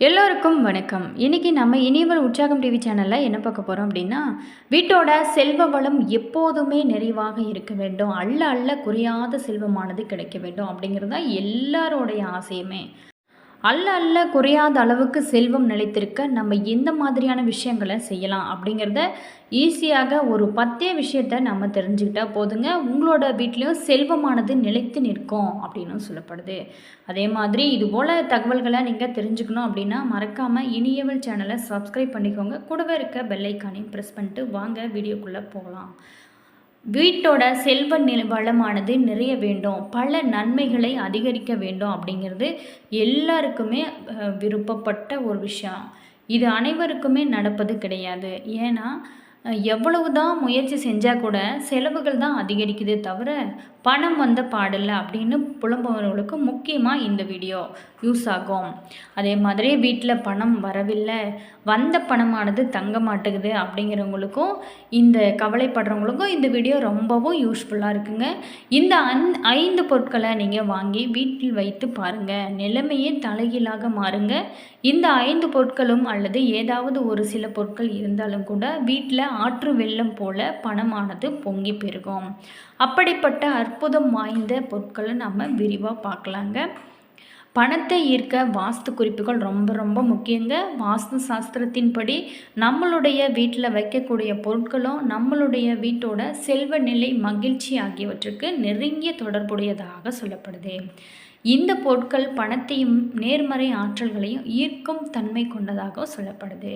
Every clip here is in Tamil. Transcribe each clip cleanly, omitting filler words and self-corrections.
எல்லோருக்கும் வணக்கம். இன்னைக்கு நம்ம இனியவள் உற்சாகம் டிவி சேனலில் என்ன பார்க்க போகிறோம் அப்படின்னா, வீட்டோட செல்வ வளம் எப்போதுமே நிறைவாக இருக்க வேண்டும், அள்ள அள்ள குறையாத செல்வமானது கிடைக்க வேண்டும் அப்படிங்கிறது தான் எல்லாரோடைய ஆசையுமே. அள்ள அள்ள குறையாத அளவுக்கு செல்வம் நிலைத்திருக்க நம்ம எந்த மாதிரியான விஷயங்களை செய்யலாம் அப்படிங்கிறத ஈஸியாக ஒரு 10 விஷயத்த நம்ம தெரிஞ்சுக்கிட்டா போதுங்க. உங்களோட வீட்லேயும் செல்வமானது நிலைத்து நிற்கும் அப்படின்னு சொல்லப்படுது. அதே மாதிரி இதுபோல் தகவல்களை நீங்கள் தெரிஞ்சுக்கணும் அப்படின்னா மறக்காமல் இனியவள் சேனலை சப்ஸ்கிரைப் பண்ணிக்கோங்க. கூடவே இருக்க பெல் ஐக்கானையும் ப்ரெஸ் பண்ணிட்டு வாங்க வீடியோக்குள்ளே போகலாம். வீட்டோட செல்வ வளமானது நிறைய வேண்டும், பல நன்மைகளை அதிகரிக்க வேண்டும் அப்படிங்கிறது எல்லாருக்குமே விருப்பப்பட்ட ஒரு விஷயம். இது அனைவருக்குமே நடப்பது கிடையாது. ஏன்னா எவ்வளவு தான் முயற்சி செஞ்சால் கூட செலவுகள் தான் அதிகரிக்குதே தவிர பணம் வந்த பாடில்லை அப்படின்னு புலம்புவர்களுக்கு முக்கியமாக இந்த வீடியோ யூஸ் ஆகும். அதே மாதிரி வீட்டில் பணம் வரவில்லை, வந்த பணமானது தங்க மாட்டேங்குது அப்படிங்கிறவங்களுக்கும் இந்த கவலைப்படுறவங்களுக்கும் இந்த வீடியோ ரொம்பவும் யூஸ்ஃபுல்லாக இருக்குங்க. இந்த 5 பொருட்களை நீங்கள் வாங்கி வீட்டில் வைத்து பாருங்கள், நிலைமையே தலைகீழாக மாறுங்க. இந்த 5 பொருட்களும் அல்லது ஏதாவது ஒரு சில பொருட்கள் இருந்தாலும் கூட வீட்டில் ஆற்று வெள்ளம் போல பணமானது பொங்கி பெருகும். அப்படிப்பட்ட அற்புதம் வாய்ந்த பொருட்களை நம்ம விரிவாக பார்க்கலாங்க. பணத்தை ஈர்க்க வாஸ்து குறிப்புகள் ரொம்ப ரொம்ப முக்கியங்க. வாஸ்து சாஸ்திரத்தின்படி நம்மளுடைய வீட்டில் வைக்கக்கூடிய பொருட்களும் நம்மளுடைய வீட்டோட செல்வ நிலை, மகிழ்ச்சி ஆகியவற்றுக்கு நெருங்கிய தொடர்புடையதாக சொல்லப்படுது. இந்த பொருட்கள் பணத்தையும் நேர்மறை ஆற்றல்களையும் ஈர்க்கும் தன்மை கொண்டதாக சொல்லப்படுது.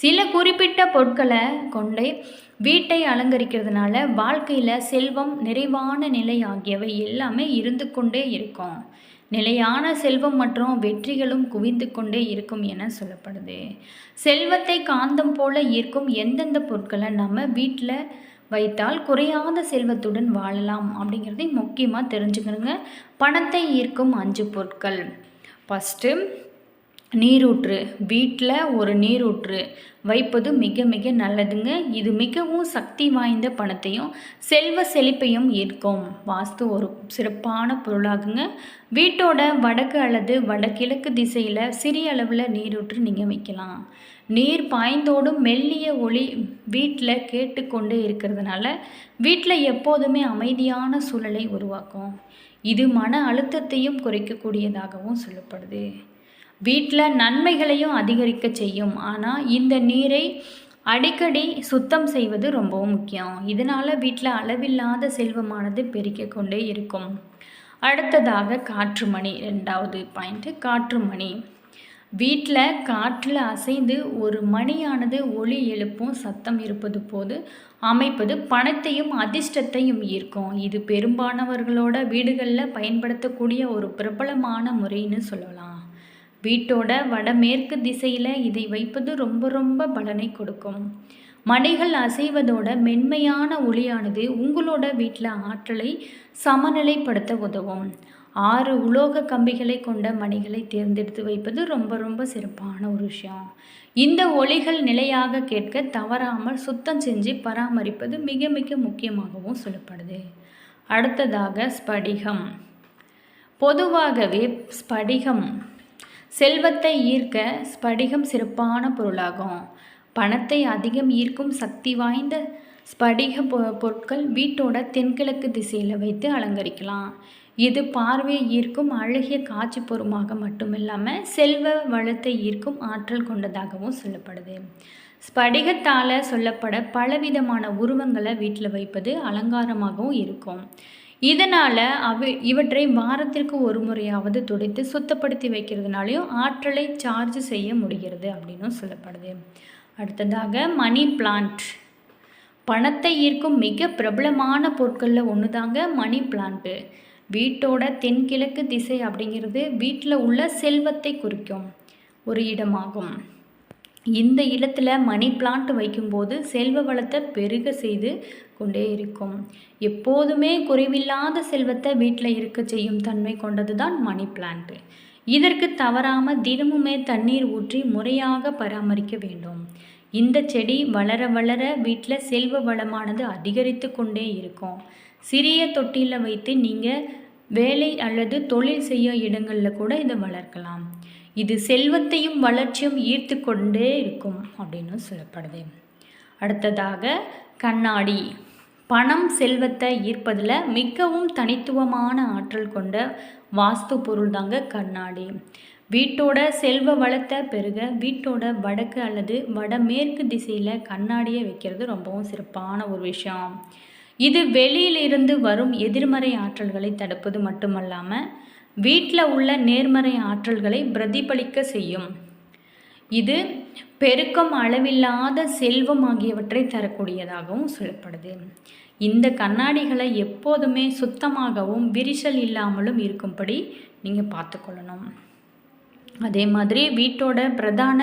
சில குறிப்பிட்ட பொருட்களை கொண்டே வீட்டை அலங்கரிக்கிறதுனால வாழ்க்கையில் செல்வம், நிறைவான நிலை ஆகியவை எல்லாமே இருந்து கொண்டே இருக்கும். நிலையான செல்வம் மற்றும் வெற்றிகளும் குவிந்து கொண்டே இருக்கும் என சொல்லப்படுது. செல்வத்தை காந்தம் போல ஈர்க்கும் எந்தெந்த பொருட்களை நம்ம வீட்டில் வைத்தால் குறையாத செல்வத்துடன் வாழலாம் அப்படிங்கிறதை முக்கியமாக தெரிஞ்சுக்கணுங்க. பணத்தை ஈர்க்கும் 5 பொருட்கள். ஃபஸ்ட்டு நீரூற்று. வீட்டில் ஒரு நீரூற்று வைப்பது மிக மிக நல்லதுங்க. இது மிகவும் சக்தி வாய்ந்த பணத்தையும் செல்வ செழிப்பையும் ஈர்க்கும் வாஸ்து ஒரு சிறப்பான பொருளாகுங்க. வீட்டோட வடக்கு அல்லது வடகிழக்கு திசையில் சிறிய அளவில் நீரூற்று நீங்கள் வைக்கலாம். நீர் பாய்ந்தோடும் மெல்லிய ஒளி வீட்டில் கேட்டுக்கொண்டே இருக்கிறதுனால வீட்டில் எப்போதுமே அமைதியான சூழலை உருவாக்கும். இது மன அழுத்தத்தையும் குறைக்கக்கூடியதாகவும் சொல்லப்படுது. வீட்டில் நன்மைகளையும் அதிகரிக்க செய்யும். ஆனால் இந்த நீரை அடிக்கடி சுத்தம் செய்வது ரொம்பவும் முக்கியம். இதனால் வீட்டில் அளவில்லாத செல்வமானது பெருக்கிக் கொண்டே இருக்கும். அடுத்ததாக காற்று மணி. 2வது பாயிண்ட்டு காற்று மணி. வீட்டில் காற்றில் அசைந்து ஒரு மணியானது ஒளி எழுப்பும் சத்தம் இருப்பது போது அமைப்பது பணத்தையும் அதிர்ஷ்டத்தையும் ஈர்க்கும். இது பெரும்பாலானவர்களோட வீடுகளில் பயன்படுத்தக்கூடிய ஒரு பிரபலமான முறைன்னு சொல்லலாம். வீட்டோட வடமேற்கு திசையில் இதை வைப்பது ரொம்ப ரொம்ப பலனை கொடுக்கும். மணிகள் அசைவதோட மென்மையான ஒளியானது உங்களோட வீட்டில் ஆற்றலை சமநிலைப்படுத்த உதவும். 6 உலோக கம்பிகளை கொண்ட மணிகளை தேர்ந்தெடுத்து வைப்பது ரொம்ப ரொம்ப சிறப்பான ஒரு விஷயம். இந்த ஒளிகள் நிலையாக கேட்க தவறாமல் சுத்தம் செஞ்சு பராமரிப்பது மிக மிக முக்கியமாகவும் சொல்லப்படுது. அடுத்ததாக ஸ்படிகம். பொதுவாகவே ஸ்படிகம் செல்வத்தை ஈர்க்க ஸ்படிகம் சிறப்பான பொருளாகும். பணத்தை அதிகம் ஈர்க்கும் சக்தி வாய்ந்த ஸ்படிக பொருட்கள் வீட்டோட தென்கிழக்கு திசையில் வைத்து அலங்கரிக்கலாம். இது பார்வையை ஈர்க்கும் அழகிய காட்சி பொருளாக மட்டுமில்லாமல் செல்வ வளத்தை ஈர்க்கும் ஆற்றல் கொண்டதாகவும் சொல்லப்படுது. ஸ்படிகத்தால் சொல்லப்பட பலவிதமான உருவங்களை வீட்டில் வைப்பது அலங்காரமாகவும் இருக்கும். இதனால் இவற்றை வாரத்திற்கு ஒரு முறையாவது துடைத்து சுத்தப்படுத்தி வைக்கிறதுனாலையும் ஆற்றலை சார்ஜ் செய்ய முடிகிறது அப்படின்னும் சொல்லப்படுது. அடுத்ததாக மணி பிளான்ட். பணத்தை ஈர்க்கும் மிக பிரபலமான பொருட்களில் ஒன்று தாங்க மணி பிளான்ட்டு. வீட்டோட தென்கிழக்கு திசை அப்படிங்கிறது வீட்டில் உள்ள செல்வத்தை குறிக்கும் ஒரு இடமாகும். இந்த இடத்துல மணி பிளான்ட் வைக்கும்போது செல்வ வளத்தை பெருக செய்து கொண்டே இருக்கும். எப்போதுமே குறைவில்லாத செல்வத்தை வீட்டில் இருக்க செய்யும் தன்மை கொண்டது தான் மணி பிளான்ட்டு. இதற்கு தவறாமல் தினமுமே தண்ணீர் ஊற்றி முறையாக பராமரிக்க வேண்டும். இந்த செடி வளர வளர வீட்டில் செல்வ வளமானது அதிகரித்து கொண்டே இருக்கும். சிறிய தொட்டியில் வைத்து நீங்கள் வேலை அல்லது தொழில் செய்ய இடங்களில் கூட இதை வளர்க்கலாம். இது செல்வத்தையும் வளர்ச்சியும் ஈர்த்து கொண்டே இருக்கும் அப்படின்னு சொல்லப்படுது. அடுத்ததாக கண்ணாடி. பணம் செல்வத்தை ஈர்ப்பதில் மிகவும் தனித்துவமான ஆற்றல் கொண்ட வாஸ்து பொருள் தாங்க கண்ணாடி. வீட்டோட செல்வ வளத்தை பெருக வீட்டோட வடக்கு அல்லது வடமேற்கு திசையில் கண்ணாடியை வைக்கிறது ரொம்பவும் சிறப்பான ஒரு விஷயம். இது வெளியிலிருந்து வரும் எதிர்மறை ஆற்றல்களை தடுப்பது மட்டுமல்லாமல் வீட்டில் உள்ள நேர்மறை ஆற்றல்களை பிரதிபலிக்க செய்யும். இது பெருக்கம் அளவில்லாத செல்வம் ஆகியவற்றை தரக்கூடியதாகவும் சொல்லப்படுது. இந்த கண்ணாடிகளை எப்போதுமே சுத்தமாகவும் விரிசல் இல்லாமலும் இருக்கும்படி நீங்கள் பார்த்துக்கொள்ளணும். அதே மாதிரி வீட்டோட பிரதான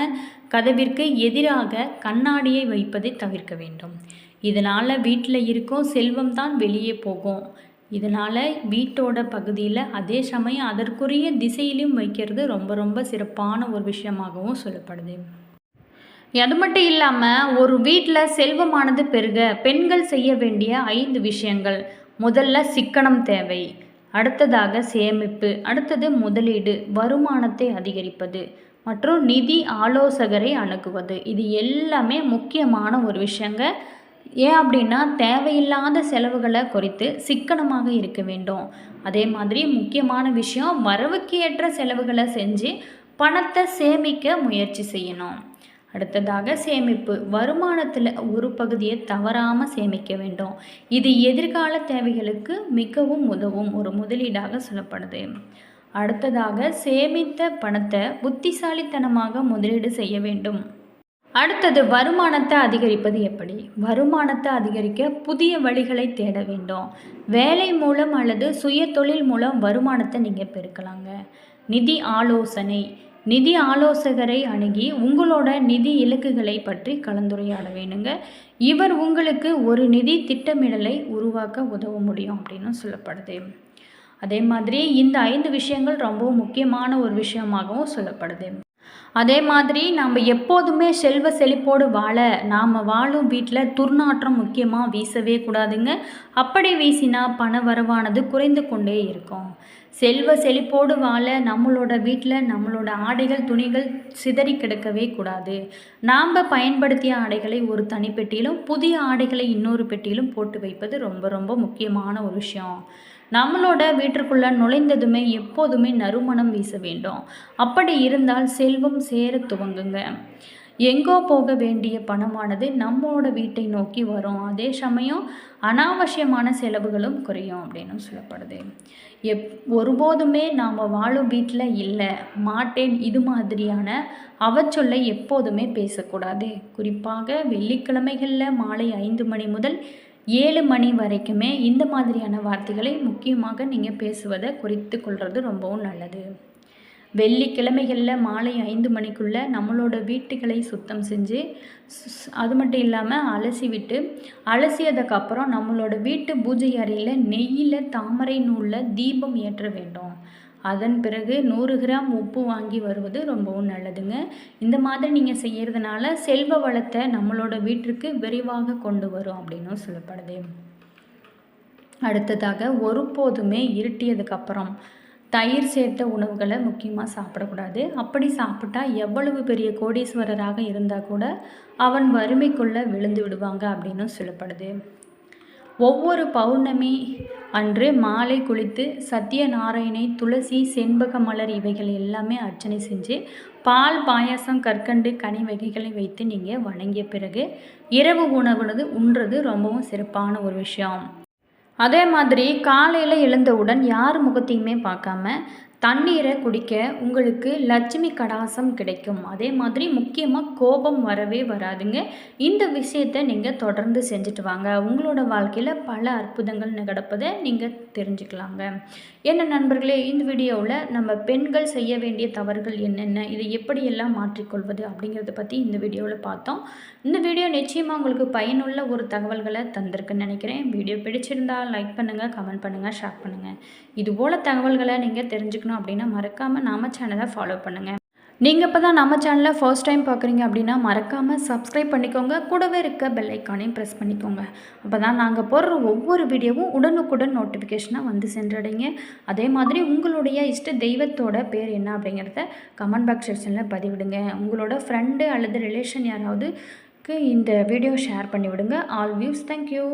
கதவிற்கு எதிராக கண்ணாடியை வைப்பதை தவிர்க்க வேண்டும். இதனால் வீட்டில் இருக்கும் செல்வம் தான் வெளியே போகும். இதனால் வீட்டோட பகுதியில் அதே சமயம் அதற்குரிய திசையிலும் வைக்கிறது ரொம்ப ரொம்ப சிறப்பான ஒரு விஷயமாகவும் சொல்லப்படுது. அது மட்டும் இல்லாமல் ஒரு வீட்டில் செல்வமானது பெருக பெண்கள் செய்ய வேண்டிய 5 விஷயங்கள். முதல்ல சிக்கனம் தேவை, அடுத்ததாக சேமிப்பு, அடுத்தது முதலீடு, வருமானத்தை அதிகரிப்பது மற்றும் நிதி ஆலோசகரை அணுகுவது. இது எல்லாமே முக்கியமான ஒரு விஷயங்க. ஏன் அப்படின்னா தேவையில்லாத செலவுகளை குறைத்து சிக்கனமாக இருக்க வேண்டும். அதே மாதிரி முக்கியமான விஷயம் வரவுக்கு ஏற்ற செலவுகளை செஞ்சு பணத்தை சேமிக்க முயற்சி செய்யணும். அடுத்ததாக சேமிப்பு. வருமானத்தில் ஒரு பகுதியை தவறாமல் சேமிக்க வேண்டும். இது எதிர்கால தேவைகளுக்கு மிகவும் உதவும் ஒரு முதலீடாக சொல்லப்படுது. அடுத்ததாக சேமித்த பணத்தை புத்திசாலித்தனமாக முதலீடு செய்ய வேண்டும். அடுத்தது வருமானத்தை அதிகரிப்பது எப்படி? வருமானத்தை அதிகரிக்க புதிய வழிகளை தேட வேண்டும். வேலை மூலம் அல்லது சுய தொழில் மூலம் வருமானத்தை நீங்கள் பெருக்கலாங்க. நிதி ஆலோசனை. நிதி ஆலோசகரை அணுகி உங்களோட நிதி இலக்குகளை பற்றி கலந்துரையாட வேணுங்க. இவர் உங்களுக்கு ஒரு நிதி திட்டமிடலை உருவாக்க உதவ முடியும் அப்படின்னு சொல்லப்படுது. அதே மாதிரி இந்த 5 விஷயங்கள் ரொம்பவும் முக்கியமான ஒரு விஷயமாகவும் சொல்லப்படுது. அதே மாதிரி நம்ம எப்போதுமே செல்வ செழிப்போடு வாழ நாம் வாழும் வீட்டில் துர்நாற்றம் முக்கியமாக வீசவே கூடாதுங்க. அப்படி வீசினா பண வரவானது குறைந்து கொண்டே இருக்கும். செல்வ செழிப்போடு வாழ நம்மளோட வீட்டில் நம்மளோட ஆடைகள் துணிகள் சிதறி கிடக்கவே கூடாது. நாம் பயன்படுத்திய ஆடைகளை ஒரு தனி பெட்டியிலும் புதிய ஆடைகளை இன்னொரு பெட்டியிலும் போட்டு வைப்பது ரொம்ப ரொம்ப முக்கியமான ஒரு விஷயம். நம்மளோட வீட்டிற்குள்ளே நுழைந்ததுமே எப்போதுமே நறுமணம் வீச வேண்டும். அப்படி இருந்தால் செல்வம் சேர துவங்குங்க. எங்கோ போக வேண்டிய பணமானது நம்மளோட வீட்டை நோக்கி வரும். அதே சமயம் அனாவசியமான செலவுகளும் குறையும் அப்படின்னு சொல்லப்படுது. ஒருபோதுமே நாம் வாழும் வீட்டில் இல்லை மாட்டேன் இது மாதிரியான அவச்சொல்லை எப்போதுமே பேசக்கூடாது. குறிப்பாக வெள்ளிக்கிழமைகளில் மாலை 5 மணி முதல் 7 மணி வரைக்குமே இந்த மாதிரியான வார்த்தைகளை முக்கியமாக நீங்கள் பேசுவதை குறித்து கொள்வது ரொம்பவும் நல்லது. வெள்ளிக்கிழமைகளில் மாலை 5 மணிக்குள்ளே நம்மளோட வீட்டுகளை சுத்தம் செஞ்சு அது மட்டும் இல்லாமல் அலசியதுக்கப்புறம் நம்மளோட வீட்டு பூஜை அறையில் நெய்யில் தாமரை நூலில் தீபம் ஏற்ற வேண்டும். அதன் பிறகு 100 கிராம் உப்பு வாங்கி வருவது ரொம்பவும் நல்லதுங்க. இந்த மாதிரி நீங்கள் செய்கிறதுனால செல்வ வளத்தை நம்மளோட வீட்டிற்கு விரைவாக கொண்டு வரும் அப்படின்னு சொல்லப்படுது. அடுத்ததாக ஒருபோதுமே இருட்டியதுக்கப்புறம் தயிர் சேர்த்த உணவுகளை முக்கியமாக சாப்பிடக்கூடாது. அப்படி சாப்பிட்டா எவ்வளவு பெரிய கோடீஸ்வரராக இருந்தால் கூட அவன் வறுமைக்குள்ளே விழுந்து விடுவாங்க அப்படின்னு சொல்லப்படுது. ஒவ்வொரு பௌர்ணமி அன்று மாலை குளித்து சத்யநாராயணை துளசி செண்பக மலர் இவைகள் எல்லாமே அர்ச்சனை செஞ்சு பால் பாயாசம் கற்கண்டு கனி வகைகளை வைத்து நீங்கள் வணங்கிய பிறகு இரவு உணவுனது உண்றது ரொம்பவும் சிறப்பான ஒரு விஷயம். அதே மாதிரி காலையில் எழுந்தவுடன் யார் முகத்தையுமே பார்க்காம தண்ணீரை குடிக்க உங்களுக்கு லட்சுமி கடாசம் கிடைக்கும். அதே மாதிரி முக்கியமாக கோபம் வரவே வராதுங்க. இந்த விஷயத்தை நீங்கள் தொடர்ந்து செஞ்சுட்டு வாங்க. உங்களோட வாழ்க்கையில் பல அற்புதங்கள் நடப்பதை நீங்கள் தெரிஞ்சுக்கலாங்க. என்ன நண்பர்களே, இந்த வீடியோவில் நம்ம பெண்கள் செய்ய வேண்டிய தவறுகள் என்னென்ன, இதை எப்படியெல்லாம் மாற்றிக்கொள்வது அப்படிங்கிறத பற்றி இந்த வீடியோவில் பார்த்தோம். இந்த வீடியோ நிச்சயமாக உங்களுக்கு பயனுள்ள ஒரு தகவல்களை தந்திருக்குன்னு நினைக்கிறேன். வீடியோ பிடிச்சிருந்தால் லைக் பண்ணுங்கள், கமெண்ட் பண்ணுங்கள், ஷேர் பண்ணுங்கள். இதுபோல் தகவல்களை நீங்கள் தெரிஞ்சுக்கணும் அப்படின்னா மறக்காமல் நாம சேனலை ஃபாலோ பண்ணுங்கள். நீங்கள் இப்போ தான் நம்ம சேனலை ஃபர்ஸ்ட் டைம் பார்க்குறீங்க அப்படின்னா மறக்காமல் சப்ஸ்கிரைப் பண்ணிக்கோங்க. கூடவே இருக்க பெல் ஐக்கானையும் ப்ரெஸ் பண்ணிக்கோங்க. அப்போ தான் நாங்கள் போடுற ஒவ்வொரு வீடியோவும் உடனுக்குடன் நோட்டிஃபிகேஷனாக வந்து சென்றடைங்க. அதே மாதிரி உங்களுடைய இஷ்ட தெய்வத்தோட பேர் என்ன அப்படிங்கிறத கமெண்ட் பாக்ஸ் செக்ஷனில் பதிவிடுங்க. உங்களோட ஃப்ரெண்டு அல்லது ரிலேஷன் யாராவதுக்கு இந்த வீடியோ ஷேர் பண்ணிவிடுங்க. All views. தேங்க்யூ.